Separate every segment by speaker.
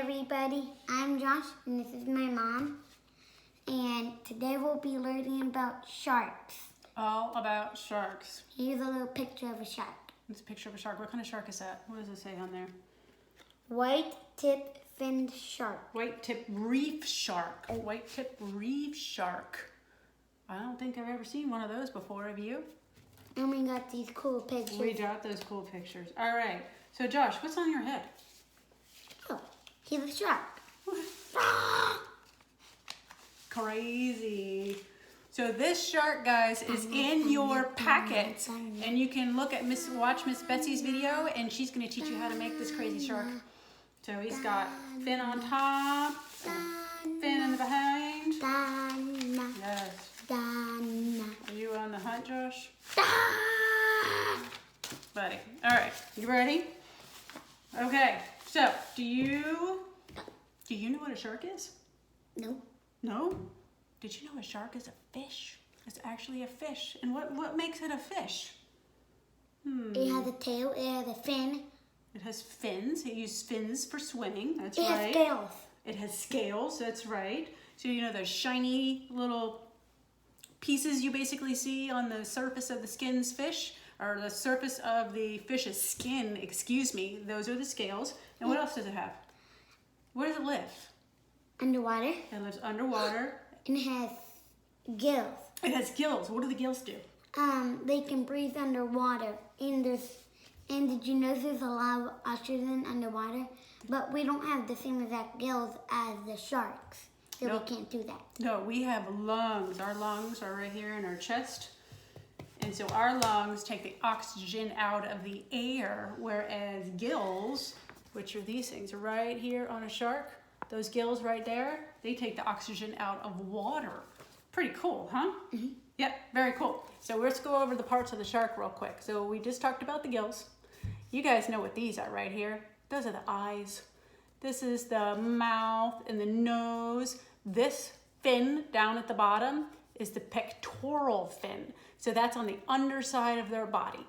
Speaker 1: everybody, I'm Josh and this is my mom, and today we'll be learning about sharks.
Speaker 2: All about sharks.
Speaker 1: Here's a little picture of a shark.
Speaker 2: It's a picture of a shark. What kind of shark is that? What does it say on there?
Speaker 1: White-tipped finned shark.
Speaker 2: White-tip reef shark. White-tip reef shark. I don't think I've ever seen one of those before, have you?
Speaker 1: And we got these cool pictures.
Speaker 2: We got those cool pictures. All right. So Josh, what's on your head?
Speaker 1: Oh, he's a shark.
Speaker 2: Crazy. So this shark, guys, is in your packet, and you can watch Miss Betsy's video, and she's going to teach you how to make this crazy shark. So he's got fin on top, fin in the behind. Yes. Are you on the hunt, Josh? Buddy. All right. You ready? Okay. So, do you know what a shark is?
Speaker 1: No.
Speaker 2: No? Did you know a shark is a fish? It's actually a fish. And what makes it a fish?
Speaker 1: It has a tail, it has a fin.
Speaker 2: It has fins. It uses fins for swimming. That's
Speaker 1: right.
Speaker 2: right.
Speaker 1: It has scales.
Speaker 2: It has scales. That's right. So you know those shiny little pieces you basically see on the surface of the skin's fish, or the surface of the fish's skin, excuse me. Those are the scales. And what else does it have? Where does it live?
Speaker 1: Underwater.
Speaker 2: It lives underwater.
Speaker 1: And it has gills.
Speaker 2: It has gills. What do the gills do?
Speaker 1: They can breathe underwater. And did you know there's a lot of oxygen underwater? But we don't have the same exact gills as the sharks. So
Speaker 2: Nope.
Speaker 1: we can't do that.
Speaker 2: No, we have lungs. Our lungs are right here in our chest. And so our lungs take the oxygen out of the air, whereas gills, which are these things right here on a shark, those gills right there, they take the oxygen out of water. Pretty cool, huh? Mm-hmm. Yep, very cool. So let's go over the parts of the shark real quick. So we just talked about the gills. You guys know what these are right here. Those are the eyes. This is the mouth and the nose. This fin down at the bottom is the pectoral fin. So that's on the underside of their body.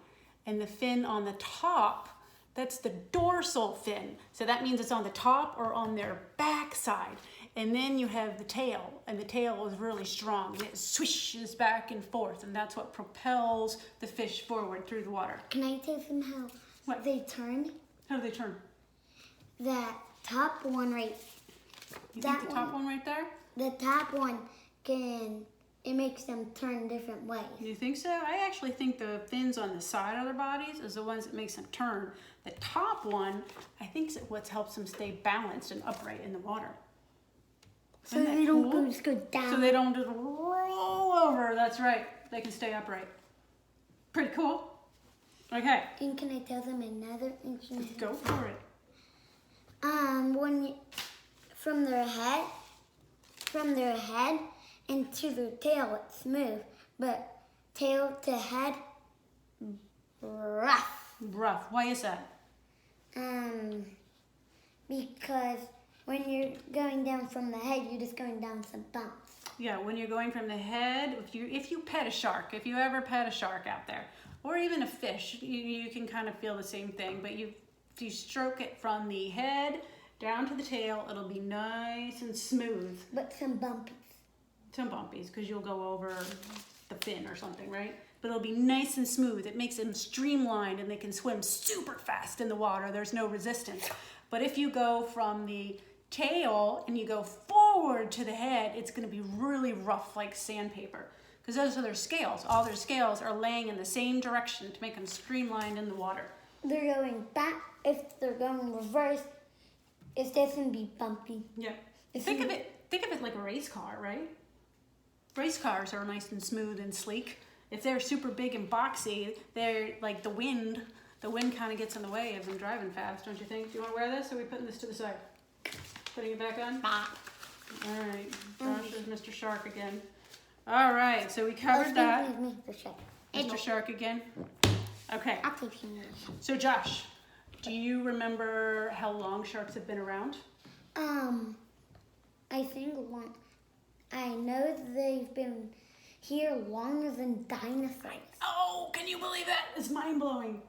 Speaker 2: And the fin on the top, that's the dorsal fin. So that means it's on the top or on their backside. And then you have the tail, and the tail is really strong. And it swishes back and forth, and that's what propels the fish forward through the water.
Speaker 1: Can I tell them how they turn?
Speaker 2: How do they turn?
Speaker 1: That top one right.
Speaker 2: You think the top one right there?
Speaker 1: The top one it makes them turn different ways.
Speaker 2: You think so? I actually think the fins on the side of their bodies is the ones that makes them turn. The top one, I think, is what helps them stay balanced and upright in the water.
Speaker 1: So they don't just go down.
Speaker 2: So they don't just roll over. That's right. They can stay upright. Pretty cool. Okay.
Speaker 1: And can I tell them another interesting?
Speaker 2: Go for it.
Speaker 1: From their head into their tail, it's smooth, but tail to head, rough.
Speaker 2: Rough. Why is that?
Speaker 1: Because when you're going down from the head, you're just going down some bumps.
Speaker 2: Yeah, when you're going from the head, if you pet a shark, if you ever pet a shark out there, or even a fish, you can kind of feel the same thing, but if you stroke it from the head down to the tail, it'll be nice and smooth.
Speaker 1: But some bumpies.
Speaker 2: Some bumpies, because you'll go over the fin or something, right? But it'll be nice and smooth. It makes them streamlined, and they can swim super fast in the water. There's no resistance. But if you go from the tail and you go forward to the head, it's going to be really rough like sandpaper, because those are their scales. All their scales are laying in the same direction to make them streamlined in the water.
Speaker 1: They're going back. If they're going reverse, it's just going to be bumpy.
Speaker 2: Yeah. Think of it like a race car, right? Race cars are nice and smooth and sleek. If they're super big and boxy, they're like the wind kind of gets in the way of them driving fast, don't you think? Do you want to wear this, or are we putting this to the side? Putting it back on? All right. Josh is Mr. Shark again. All right, so we covered that. Mr. Shark again. Okay.
Speaker 1: I'll teach you.
Speaker 2: So Josh, do you remember how long sharks have been around?
Speaker 1: I think I know they've been here longer than dinosaurs.
Speaker 2: Oh, can you believe that? It's mind-blowing.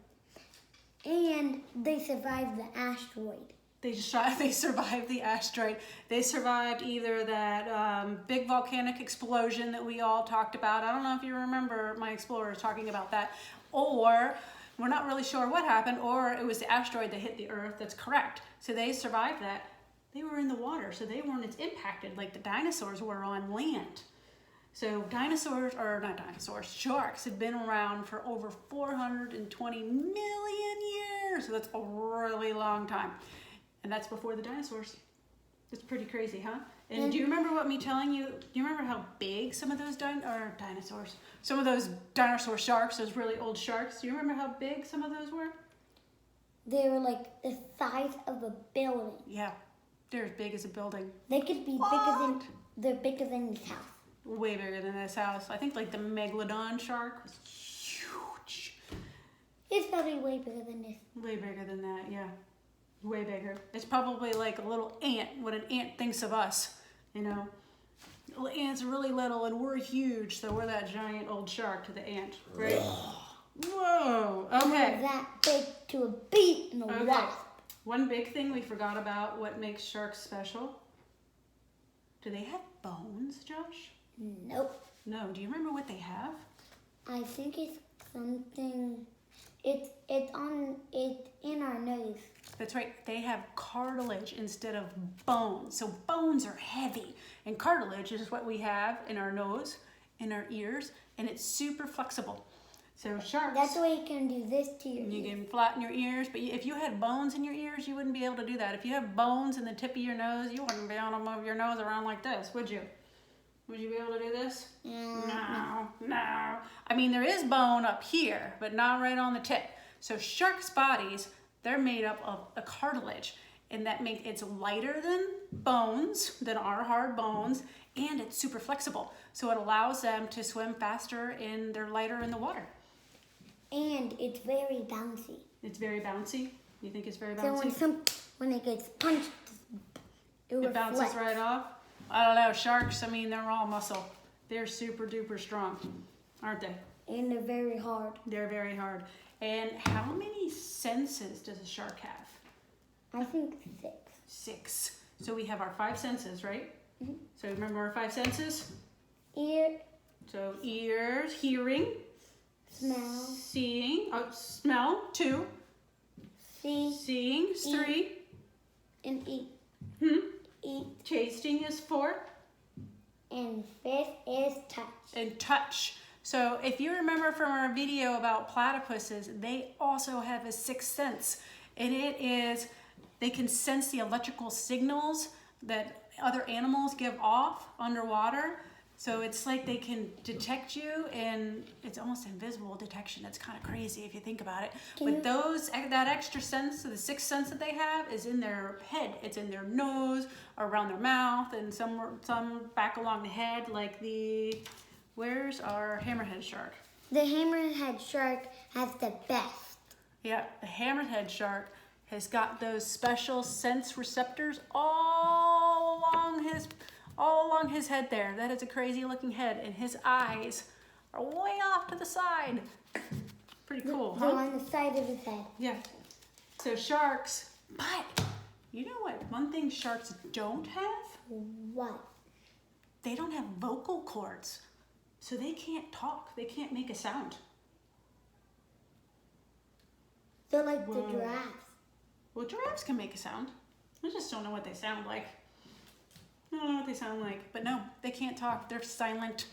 Speaker 1: And they survived the asteroid.
Speaker 2: They survived the asteroid. They survived either that big volcanic explosion that we all talked about. I don't know if you remember my explorers talking about that, or we're not really sure what happened, or it was the asteroid that hit the Earth. That's correct. So they survived that. They were in the water, so they weren't as impacted like the dinosaurs were on land. So sharks have been around for over 420 million years. So that's a really long time. And that's before the dinosaurs. It's pretty crazy, huh? And do you remember what me telling you? Do you remember how big some of those dinosaurs, some of those dinosaur sharks, those really old sharks, do you remember how big some of those were?
Speaker 1: They were like the size of a building.
Speaker 2: Yeah, they're as big as a building.
Speaker 1: They could be they're bigger than this house.
Speaker 2: Way bigger than this house. I think like the Megalodon shark was huge.
Speaker 1: It's probably way bigger than this.
Speaker 2: Way bigger than that, yeah. Way bigger. It's probably like a little ant, what an ant thinks of us, you know. Little ants are really little and we're huge, so we're that giant old shark to the ant, right? Whoa, okay.
Speaker 1: We're that big to a bee and a wasp.
Speaker 2: One big thing we forgot about what makes sharks special. Do they have bones, Josh?
Speaker 1: Nope.
Speaker 2: No, do you remember what they have?
Speaker 1: I think it's something, it's in our nose.
Speaker 2: That's right, they have cartilage instead of bones. So bones are heavy, and cartilage is what we have in our nose, in our ears, and it's super flexible. So sharks...
Speaker 1: That's why you can do this to your
Speaker 2: You can flatten your ears, but if you had bones in your ears, you wouldn't be able to do that. If you have bones in the tip of your nose, you wouldn't be able to move your nose around like this, would you? Would you be able to do this? No. I mean, there is bone up here, but not right on the tip. So sharks' bodies, they're made up of a cartilage, and that makes it's lighter than bones, than our hard bones, and it's super flexible. So it allows them to swim faster and they're lighter in the water.
Speaker 1: And it's very bouncy.
Speaker 2: It's very bouncy? You think it's very bouncy?
Speaker 1: So when it gets punched,
Speaker 2: it bounces right off? I don't know. Sharks, I mean, they're all muscle. They're super duper strong, aren't they?
Speaker 1: And they're very hard.
Speaker 2: They're very hard. And how many senses does a shark have?
Speaker 1: I think 6.
Speaker 2: 6. So we have our 5 senses, right?
Speaker 1: Mm-hmm.
Speaker 2: So remember our 5 senses?
Speaker 1: Ear.
Speaker 2: So ears, hearing.
Speaker 1: Smell.
Speaker 2: Seeing. Smell, 2. Seeing, 3.
Speaker 1: And eat. Eat.
Speaker 2: Tasting is 4.
Speaker 1: And 5th is touch.
Speaker 2: And touch. So if you remember from our video about platypuses, they also have a 6th sense. And it is, they can sense the electrical signals that other animals give off underwater. So it's like they can detect you, and it's almost invisible detection. It's kind of crazy if you think about it. But that extra sense, so the 6th sense that they have is in their head. It's in their nose, around their mouth, and some back along the head, like where's our hammerhead shark?
Speaker 1: The hammerhead shark has the best.
Speaker 2: Yeah, the hammerhead shark has got those special sense receptors all along his head there. That is a crazy looking head, and his eyes are way off to the side. Pretty cool, huh?
Speaker 1: They're on the side of his head.
Speaker 2: Yeah. So sharks, but you know what? One thing sharks don't have?
Speaker 1: What?
Speaker 2: They don't have vocal cords. So they can't talk. They can't make a sound.
Speaker 1: They're like the giraffes.
Speaker 2: Well, giraffes can make a sound. I just don't know what they sound like. I don't know what they sound like. But no, they can't talk. They're silent.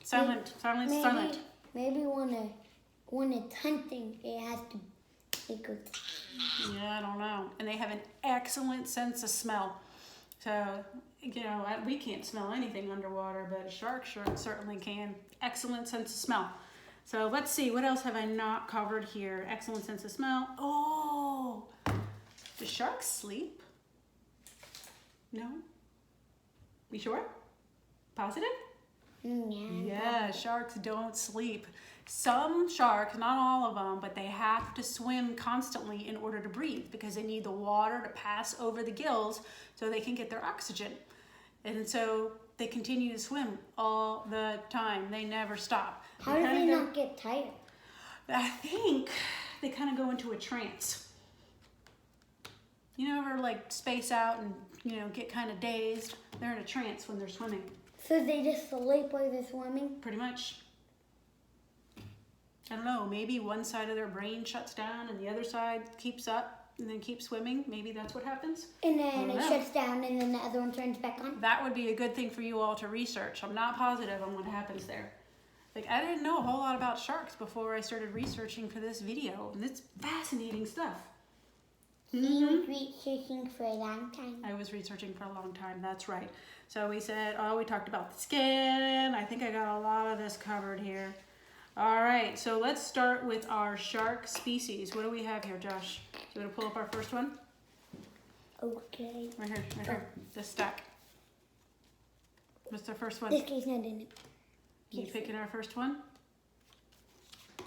Speaker 2: Silent.
Speaker 1: Maybe when it's hunting, it has to make a...
Speaker 2: Yeah, I don't know. And they have an excellent sense of smell. So, you know, we can't smell anything underwater, but a shark certainly can. Excellent sense of smell. So let's see, what else have I not covered here? Excellent sense of smell. Oh, do sharks sleep? No? You sure? Positive? Yeah, sharks don't sleep. Some sharks, not all of them, but they have to swim constantly in order to breathe because they need the water to pass over the gills so they can get their oxygen. And so they continue to swim all the time. They never stop.
Speaker 1: How do they not get tired?
Speaker 2: I think they kind of go into a trance. You know, ever like space out and, you know, get kind of dazed? They're in a trance when they're swimming.
Speaker 1: So they just sleep while they're swimming?
Speaker 2: Pretty much. I don't know, maybe one side of their brain shuts down and the other side keeps up and then keeps swimming. Maybe that's what happens.
Speaker 1: And
Speaker 2: I
Speaker 1: then
Speaker 2: don't
Speaker 1: it
Speaker 2: know.
Speaker 1: shuts down and then the other one turns back on?
Speaker 2: That would be a good thing for you all to research. I'm not positive on what happens there. Like, I didn't know a whole lot about sharks before I started researching for this video, and it's fascinating stuff.
Speaker 1: You was researching for a long time.
Speaker 2: I was researching for a long time, that's right. So we said, oh, we talked about the skin. I think I got a lot of this covered here. All right, so let's start with our shark species. What do we have here, Josh? Do you want to pull up our first one?
Speaker 1: Okay.
Speaker 2: Right here, this stack. What's the first one?
Speaker 1: This guy's not in it.
Speaker 2: You picking our first one?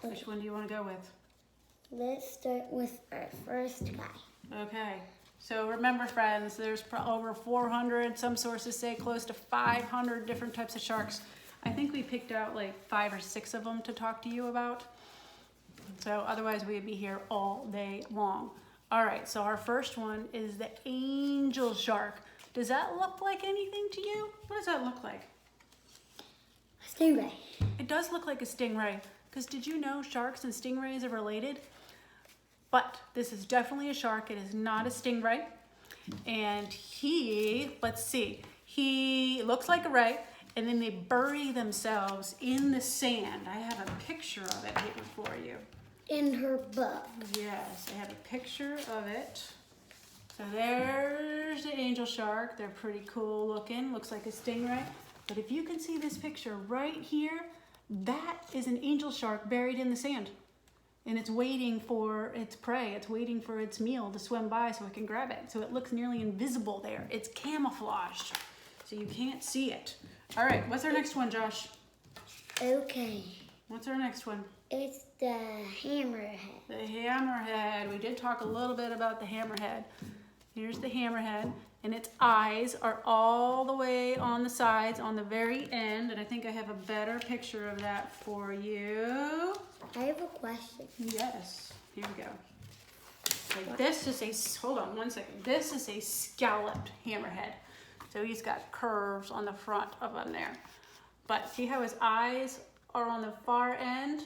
Speaker 2: Which one do you want to go with?
Speaker 1: Let's start with our first guy.
Speaker 2: Okay, so remember friends, there's over 400, some sources say close to 500 different types of sharks. I think we picked out like 5 or 6 of them to talk to you about. So otherwise we'd be here all day long. All right, so our first one is the angel shark. Does that look like anything to you? What does that look like?
Speaker 1: Stingray.
Speaker 2: It does look like a stingray, because did you know sharks and stingrays are related? But this is definitely a shark. It is not a stingray. And let's see, he looks like a ray, and then they bury themselves in the sand. I have a picture of it here for you.
Speaker 1: In her book.
Speaker 2: Yes, I have a picture of it. So there's the angel shark. They're pretty cool looking. Looks like a stingray. But if you can see this picture right here, that is an angel shark buried in the sand. And it's waiting for its prey. It's waiting for its meal to swim by so it can grab it. So it looks nearly invisible there. It's camouflaged, so you can't see it. All right, what's our next one, Josh?
Speaker 1: Okay.
Speaker 2: What's our next one?
Speaker 1: It's the hammerhead.
Speaker 2: The hammerhead. We did talk a little bit about the hammerhead. Here's the hammerhead, and its eyes are all the way on the sides, on the very end, and I think I have a better picture of that for you.
Speaker 1: I have a question.
Speaker 2: Yes, here we go. Like this is a, hold on one second. This is a scalloped hammerhead. So he's got curves on the front of him there. But see how his eyes are on the far end?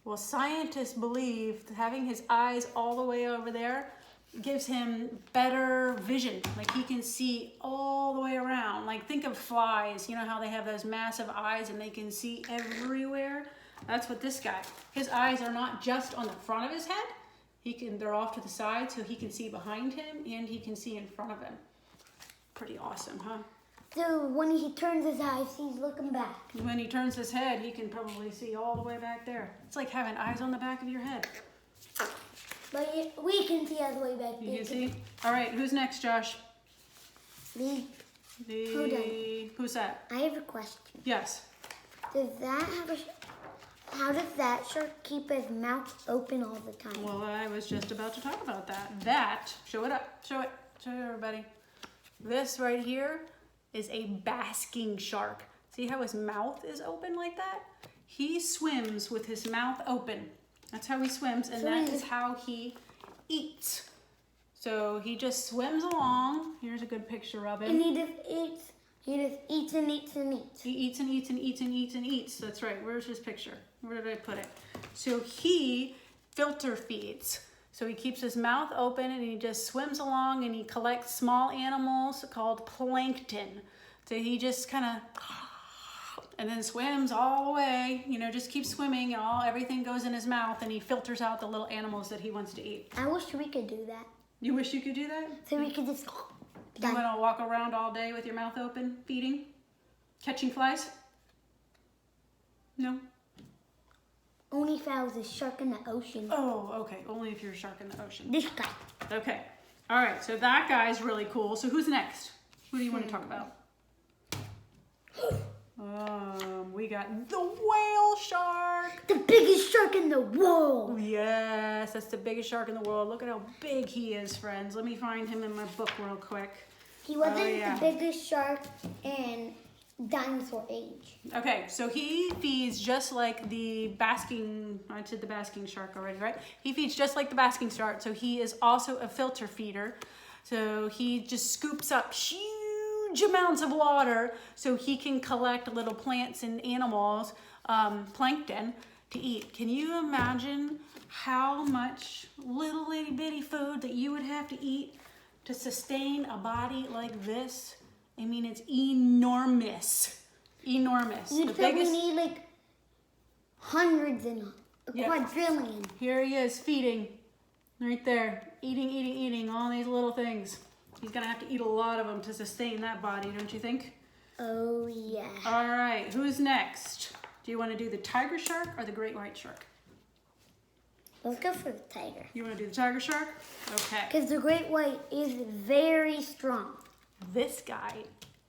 Speaker 2: Well, scientists believe that having his eyes all the way over there gives him better vision. Like he can see all the way around. Like think of flies, you know how they have those massive eyes and they can see everywhere? That's what this guy, his eyes are not just on the front of his head. They're off to the side so he can see behind him and he can see in front of him. Pretty awesome, huh?
Speaker 1: So when he turns his eyes, he's looking back.
Speaker 2: When he turns his head, he can probably see all the way back there. It's like having eyes on the back of your head.
Speaker 1: But we can see all the way back there.
Speaker 2: You can see? All right, who's next, Josh?
Speaker 1: Me.
Speaker 2: Who's that?
Speaker 1: I have a question.
Speaker 2: Yes.
Speaker 1: Does that have a... How does that shark keep his mouth open all the time?
Speaker 2: Well, I was just about to talk about that. Show it up. Show it everybody. This right here is a basking shark. See how his mouth is open like that? He swims with his mouth open. That's how he swims, and that is how he eats. So he just swims along. Here's a good picture of him.
Speaker 1: And he just eats. He just eats and eats and eats.
Speaker 2: He eats and eats and eats and eats and eats. That's right. Where's his picture? Where did I put it? So he filter feeds. So he keeps his mouth open and he just swims along and he collects small animals called plankton. So he just kind of, and then swims all the way, you know, just keeps swimming and everything goes in his mouth and he filters out the little animals that he wants to eat.
Speaker 1: I wish we could do that.
Speaker 2: You wish you could do that?
Speaker 1: So we could just...
Speaker 2: You want to walk around all day with your mouth open, feeding, catching flies? No?
Speaker 1: Only if I was a shark in the ocean.
Speaker 2: Oh, okay. Only if you're a shark in the ocean.
Speaker 1: This guy.
Speaker 2: Okay. All right. So that guy's really cool. So who's next? Who do you want to talk about? We got the whale shark.
Speaker 1: The biggest shark in the world.
Speaker 2: Yes, that's the biggest shark in the world. Look at how big he is, friends. Let me find him in my book real quick.
Speaker 1: He wasn't the biggest shark in dinosaur age.
Speaker 2: Okay, so he feeds just like the basking, I said the basking shark already, right? He feeds just like the basking shark, so he is also a filter feeder. So he just scoops up huge amounts of water so he can collect little plants and animals, plankton, to eat. Can you imagine how much little itty bitty food that you would have to eat to sustain a body like this? I mean, it's enormous. Enormous.
Speaker 1: You'd
Speaker 2: The
Speaker 1: probably
Speaker 2: biggest.
Speaker 1: need like hundreds and a
Speaker 2: Yeah.
Speaker 1: quadrillion.
Speaker 2: Here he is feeding. Right there. Eating all these little things. He's gonna have to eat a lot of them to sustain that body, don't you think?
Speaker 1: Oh yeah.
Speaker 2: All right, who's next? Do you want to do the tiger shark or the great white shark?
Speaker 1: Let's go for the tiger.
Speaker 2: You want to do the tiger shark? Okay.
Speaker 1: Because the great white is very strong.
Speaker 2: This guy,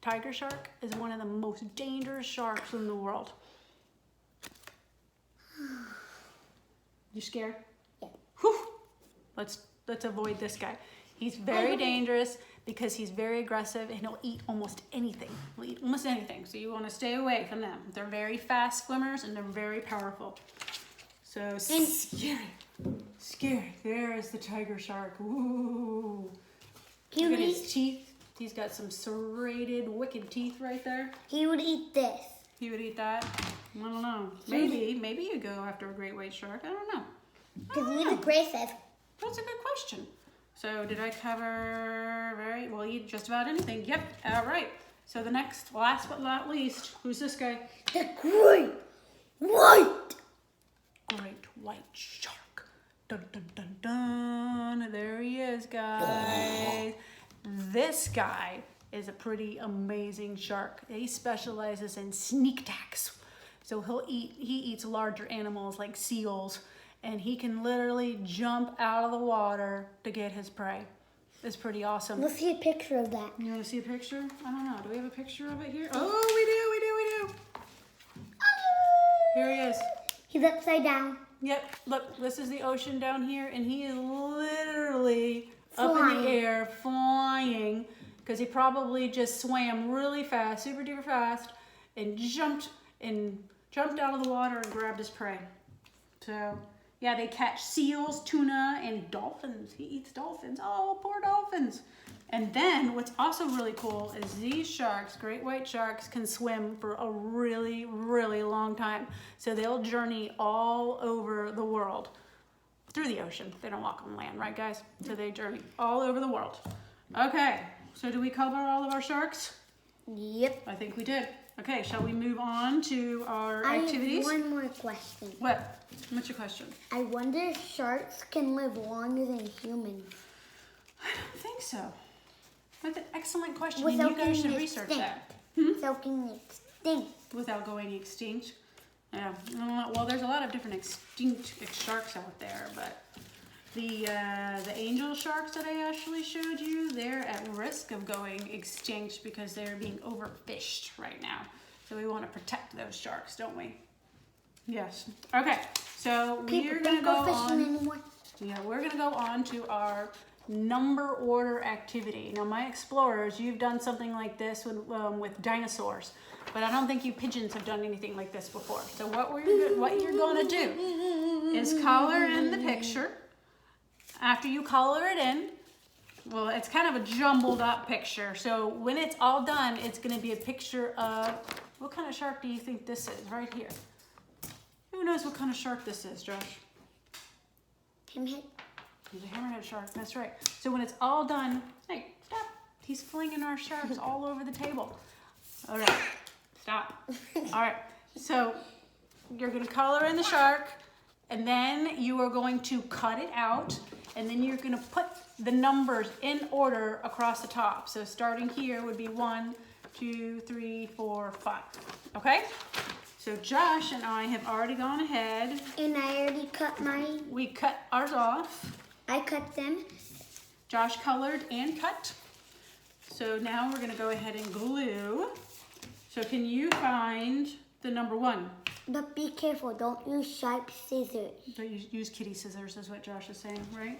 Speaker 2: tiger shark, is one of the most dangerous sharks in the world. You scared?
Speaker 1: Yeah.
Speaker 2: Whew. Let's avoid this guy. He's very dangerous because he's very aggressive and he'll eat almost anything. He'll eat almost anything. So you want to stay away from them. They're very fast swimmers and they're very powerful. So scary. Scary. There is the tiger shark. Ooh.
Speaker 1: He
Speaker 2: Look
Speaker 1: would
Speaker 2: at his
Speaker 1: eat.
Speaker 2: teeth. He's got some serrated, wicked teeth right there.
Speaker 1: He would eat this.
Speaker 2: He would eat that? I don't know. Maybe you go after a great white shark. I don't know.
Speaker 1: Because he's aggressive.
Speaker 2: That's a good question. So did I cover very well? Eat just about anything. Yep. All right. So the next, last but not least, who's this guy?
Speaker 1: The great white.
Speaker 2: Great white shark. Dun dun dun dun. There he is, guys. This guy is a pretty amazing shark. He specializes in sneak attacks. So he eats larger animals like seals, and he can literally jump out of the water to get his prey. It's pretty awesome.
Speaker 1: Let's see a picture of that.
Speaker 2: You want to see a picture? I don't know. Do we have a picture of it here? Oh, we do. Here he is.
Speaker 1: He's upside down.
Speaker 2: Yep, look, this is the ocean down here, and he is literally up in
Speaker 1: Flying.
Speaker 2: the air, flying, because he probably just swam really fast, super duper fast, and jumped out of the water and grabbed his prey. So, yeah, they catch seals, tuna, and dolphins. He eats dolphins. Oh, poor dolphins. And then what's also really cool is these sharks, great white sharks, can swim for a really, really long time. So they'll journey all over the world through the ocean. They don't walk on land, right, guys? So they journey all over the world. Okay, so do we cover all of our sharks?
Speaker 1: Yep.
Speaker 2: I think we did. Okay, shall we move on to our
Speaker 1: I
Speaker 2: activities?
Speaker 1: have one more question.
Speaker 2: What? What's your question?
Speaker 1: I wonder if sharks can live longer than humans.
Speaker 2: I don't think so. That's an excellent question,
Speaker 1: Without
Speaker 2: and you guys should
Speaker 1: getting
Speaker 2: research
Speaker 1: extinct.
Speaker 2: that.
Speaker 1: So can extinct.
Speaker 2: Without going extinct. Yeah. Well, there's a lot of different extinct sharks out there, but the angel sharks that I actually showed you, they're at risk of going extinct because they're being overfished right now. So we want to protect those sharks, don't we? Yes. Okay. So we're gonna go
Speaker 1: fishing
Speaker 2: on.
Speaker 1: anymore.
Speaker 2: Yeah, we're gonna go on to our number order activity. Now, my explorers, you've done something like this with dinosaurs, but I don't think you pigeons have done anything like this before. So what you're gonna do is color in the picture. After you color it in, well, it's kind of a jumbled up picture. So when it's all done, it's gonna be a picture of, what kind of shark do you think this is right here? Who knows what kind of shark this is, Josh?
Speaker 1: Hammerhead.
Speaker 2: He's a hammerhead shark, that's right. So when it's all done, hey, stop. He's flinging our sharks all over the table. All right, stop. All right, so you're gonna color in the shark, and then you are going to cut it out, and then you're gonna put the numbers in order across the top. So starting here would be 1, 2, 3, 4, 5, okay? So Josh and I have already gone ahead.
Speaker 1: And I already cut mine.
Speaker 2: We cut ours off.
Speaker 1: I cut them.
Speaker 2: Josh colored and cut. So now we're gonna go ahead and glue. So can you find the number 1?
Speaker 1: But be careful, don't use sharp scissors.
Speaker 2: So you use kitty scissors is what Josh is saying, right?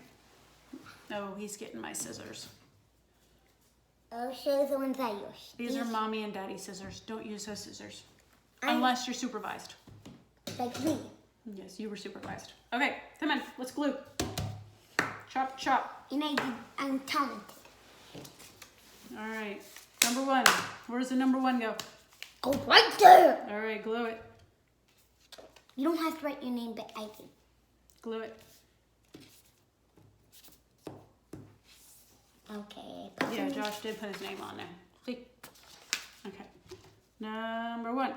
Speaker 2: No, he's getting my scissors.
Speaker 1: I'll show you the ones I use.
Speaker 2: These are mommy and daddy scissors. Don't use those scissors.
Speaker 1: I-
Speaker 2: Unless you're supervised.
Speaker 1: Like me.
Speaker 2: Yes, you were supervised. Okay, come on, let's glue. Chop, chop.
Speaker 1: And I'm talented.
Speaker 2: All right. Number one. Where's the number one go?
Speaker 1: Go right there.
Speaker 2: All right, glue it.
Speaker 1: You don't have to write your name, but I do.
Speaker 2: Glue it.
Speaker 1: Okay.
Speaker 2: Yeah, Josh did put his name on there. See? Okay. Number one.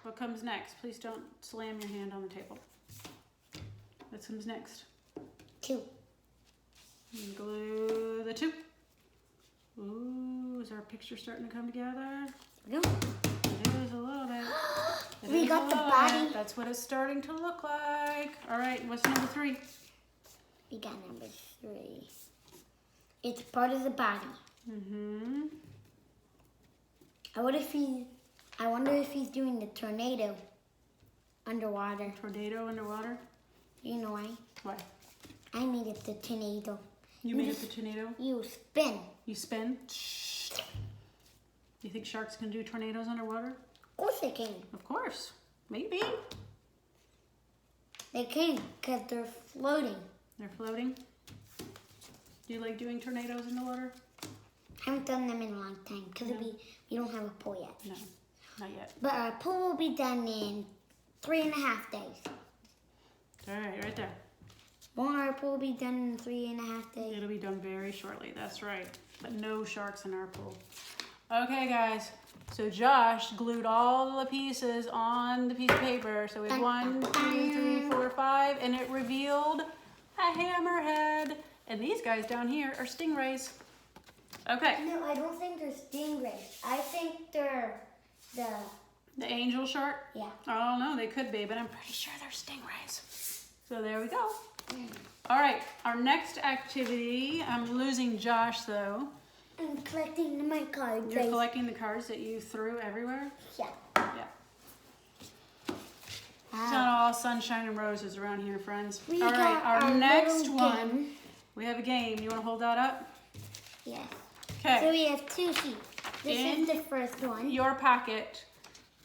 Speaker 2: What comes next? Please don't slam your hand on the table. What comes next?
Speaker 1: 2.
Speaker 2: And glue the 2. Ooh, is our picture starting to come together?
Speaker 1: No.
Speaker 2: It is a little bit. It
Speaker 1: We
Speaker 2: is
Speaker 1: got
Speaker 2: a
Speaker 1: the
Speaker 2: little
Speaker 1: body.
Speaker 2: bit. That's what it's starting to look like. All right, what's number 3?
Speaker 1: We got number 3. It's part of the body.
Speaker 2: Mm-hmm.
Speaker 1: I wonder if he's doing the tornado underwater.
Speaker 2: Tornado underwater?
Speaker 1: You know why?
Speaker 2: Why?
Speaker 1: I made it the tornado.
Speaker 2: You made it the tornado?
Speaker 1: You spin.
Speaker 2: You spin? You think sharks can do tornadoes underwater?
Speaker 1: Of course they can.
Speaker 2: Of course. Maybe.
Speaker 1: They can because they're floating.
Speaker 2: They're floating. Do you like doing tornadoes in the water?
Speaker 1: I haven't done them in a long time because we don't have a pool yet.
Speaker 2: No, not yet.
Speaker 1: But our pool will be done in 3.5 days.
Speaker 2: All right, right there.
Speaker 1: Won't our pool be done in 3.5 days?
Speaker 2: It'll be done very shortly, that's right. But no sharks in our pool. Okay, guys. So Josh glued all the pieces on the piece of paper. So we have 1, 2, 3, 4, 5, and it revealed a hammerhead. And these guys down here are stingrays. Okay.
Speaker 1: No, I don't think they're stingrays. I think they're
Speaker 2: The angel shark?
Speaker 1: yeah.
Speaker 2: I don't know, they could be, but I'm pretty sure they're stingrays. So there we go. All right, our next activity, I'm losing Josh though.
Speaker 1: I'm collecting my cards.
Speaker 2: You're collecting the cards that you threw everywhere?
Speaker 1: Yeah.
Speaker 2: Yeah. It's not all sunshine and roses around here, friends.
Speaker 1: We
Speaker 2: All right,
Speaker 1: got
Speaker 2: our next
Speaker 1: little
Speaker 2: one,
Speaker 1: game.
Speaker 2: we have a game. You want to hold that up?
Speaker 1: Yes. So
Speaker 2: Okay.
Speaker 1: we have 2 sheets. This
Speaker 2: In
Speaker 1: is the first one.
Speaker 2: Your packet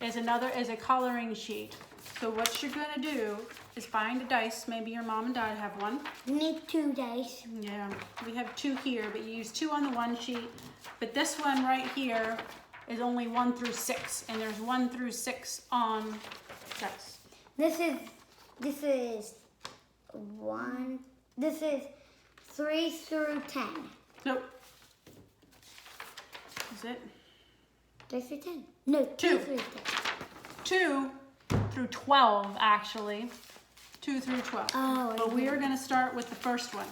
Speaker 2: is a coloring sheet. So what you're gonna do is find a dice. Maybe your mom and dad have one.
Speaker 1: We need 2 dice.
Speaker 2: Yeah, we have 2 here, but you use 2 on the one sheet. But this one right here is only 1 through 6, and there's 1 through 6 on dice.
Speaker 1: This is 1. This is 3 through 10.
Speaker 2: Nope. Is it?
Speaker 1: 3 through 10. No, 2
Speaker 2: 2.
Speaker 1: through 10.
Speaker 2: 2 through 12, actually. 2 through 12.
Speaker 1: Oh,
Speaker 2: But we are going to start with the first one.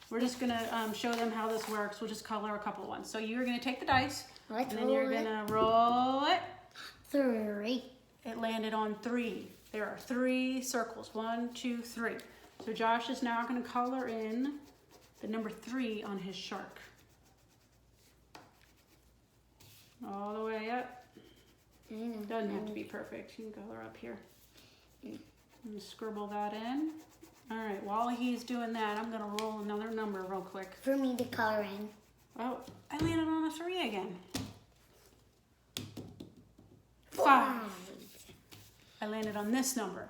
Speaker 2: We're just going to show them how this works. We'll just color a couple ones. So you're going to take the dice,
Speaker 1: Let's
Speaker 2: and then you're
Speaker 1: roll
Speaker 2: going
Speaker 1: it.
Speaker 2: to roll it.
Speaker 1: 3.
Speaker 2: It landed on 3. There are 3 circles. 1, 2, 3. So Josh is now going to color in the number 3 on his shark. All the way up. Doesn't have to be perfect. You can color up here. And scribble that in. All right, while he's doing that, I'm gonna roll another number real quick.
Speaker 1: For me to color in.
Speaker 2: Oh, I landed on a 3 again. 5. I landed on this number.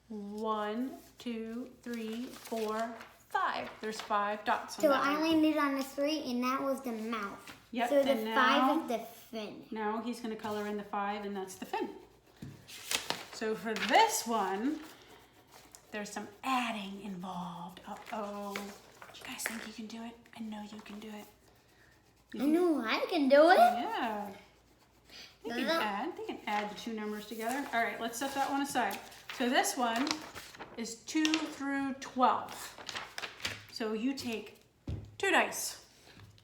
Speaker 2: 1, 2, 3, 4, 5. There's 5 dots on
Speaker 1: So
Speaker 2: that
Speaker 1: I
Speaker 2: one.
Speaker 1: landed on a 3, and that was the mouth.
Speaker 2: Yep,
Speaker 1: So the
Speaker 2: and
Speaker 1: 5
Speaker 2: now-
Speaker 1: is the fin.
Speaker 2: Now he's gonna color in the 5, and that's the fin. So for this one, there's some adding involved. Uh-oh. You guys think you can do it? I know you can do it.
Speaker 1: I know I can do it.
Speaker 2: Yeah. They can add the 2 numbers together. All right, let's set that one aside. So this one is 2 through 12. So you take 2 dice.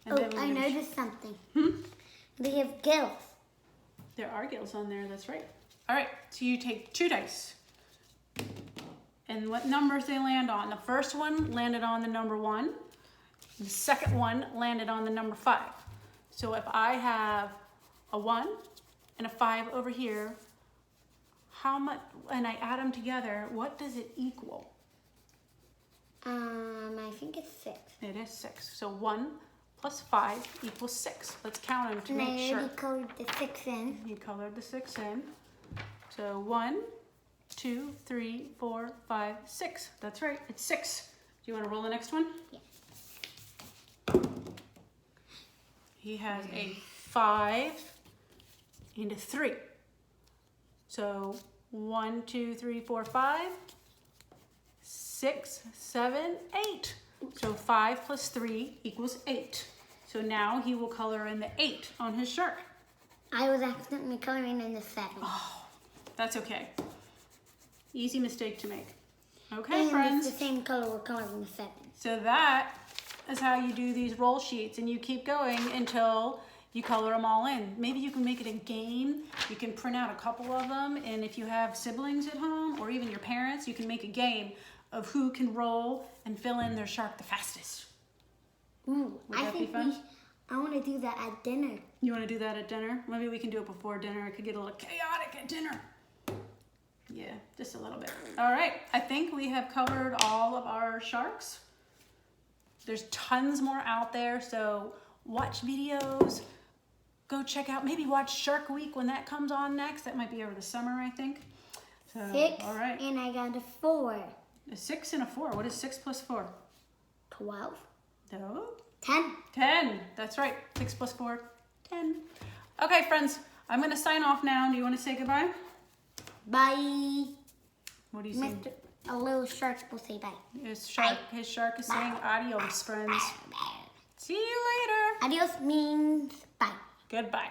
Speaker 2: And
Speaker 1: Oh,
Speaker 2: then we're
Speaker 1: I
Speaker 2: gonna
Speaker 1: noticed something.
Speaker 2: Hmm?
Speaker 1: They have gills.
Speaker 2: There are gills on there, that's right. All right, so you take 2 dice. And what numbers they land on. The first one landed on the number 1. The second one landed on the number 5. So if I have a 1 and a 5 over here, how much, and I add them together, what does it equal?
Speaker 1: I think it's 6.
Speaker 2: It is 6. So 1 plus 5 equals 6. Let's count them to
Speaker 1: And I
Speaker 2: make sure.
Speaker 1: already colored the 6 in.
Speaker 2: You colored the 6 in. So 1, 2, 3, 4, 5, 6. That's right, it's 6. Do you want to roll the next one?
Speaker 1: Yeah.
Speaker 2: He has a 5 and a 3. So 1, 2, 3, 4, 5, 6, 7, 8. So 5 plus 3 equals 8. So now he will color in the 8 on his shark.
Speaker 1: I was accidentally coloring in the 7.
Speaker 2: Oh, that's okay. Easy mistake to make. Okay,
Speaker 1: and
Speaker 2: friends.
Speaker 1: it's the same color we're coloring the 7.
Speaker 2: So that is how you do these roll sheets, and you keep going until you color them all in. Maybe you can make it a game. You can print out a couple of them, and if you have siblings at home or even your parents, you can make a game of who can roll and fill in their shark the fastest.
Speaker 1: Ooh,
Speaker 2: Would
Speaker 1: I
Speaker 2: that be
Speaker 1: think
Speaker 2: fun?
Speaker 1: I want to do that at dinner.
Speaker 2: You want to do that at dinner? Maybe we can do it before dinner. It could get a little chaotic at dinner. Yeah, just a little bit. All right, I think we have covered all of our sharks. There's tons more out there, so watch videos. Go check out, maybe watch Shark Week when that comes on next. That might be over the summer, I think. So,
Speaker 1: 6,
Speaker 2: all right.
Speaker 1: and I got a 4.
Speaker 2: A 6 and a 4. What is 6 plus 4?
Speaker 1: 12.
Speaker 2: No.
Speaker 1: 10.
Speaker 2: 10. That's right. 6 plus 4, 10. Okay, friends, I'm going to sign off now. Do you want to say goodbye?
Speaker 1: Bye.
Speaker 2: What do you say?
Speaker 1: A little shark will say bye.
Speaker 2: His shark is saying adios, friends. See you later.
Speaker 1: Adios means bye.
Speaker 2: Goodbye.